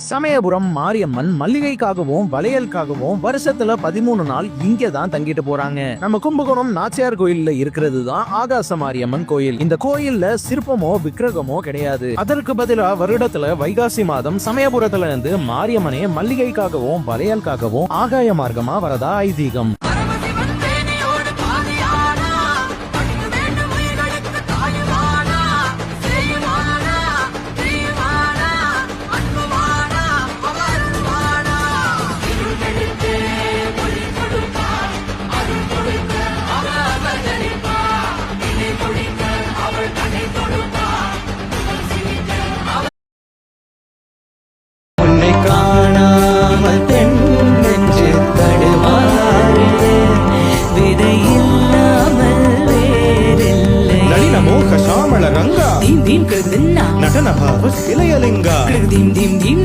சமயபுரம் மாரியம்மன் மல்லிகைக்காகவும் வளையலுக்காகவும் வருஷத்துல 13 நாள் இங்க தான் தங்கிட்டு போறாங்க. நம்ம கும்பகோணம் நாச்சியார் கோயில்ல இருக்கிறது தான் ஆகாச மாரியம்மன் கோயில். இந்த கோயில்ல சிற்பமோ விக்கிரகமோ கிடையாது. அதற்கு பதிலா வருடத்துல வைகாசி மாதம் சமயபுரத்துல இருந்து மாரியம்மனே மல்லிகைக்காகவும் வளையலுக்காகவும் ஆகாய மார்க்கமா வரதா ஐதீகம். காணாமல் பெண் நெஞ்சு தடுமாறுதே, விதை இல்லாமல் வேறில்லை. ನಳಿನಮೋಹ ಶ್ಯಾಮಳ ರಂಗ ದೀಂ ದೀಂ ಕೃದಿನ್ನ ನಟನ ಭಾವ ಶಿಲೆಯಲಿಂಗ ದೀಂ ದೀಂ ದೀಂ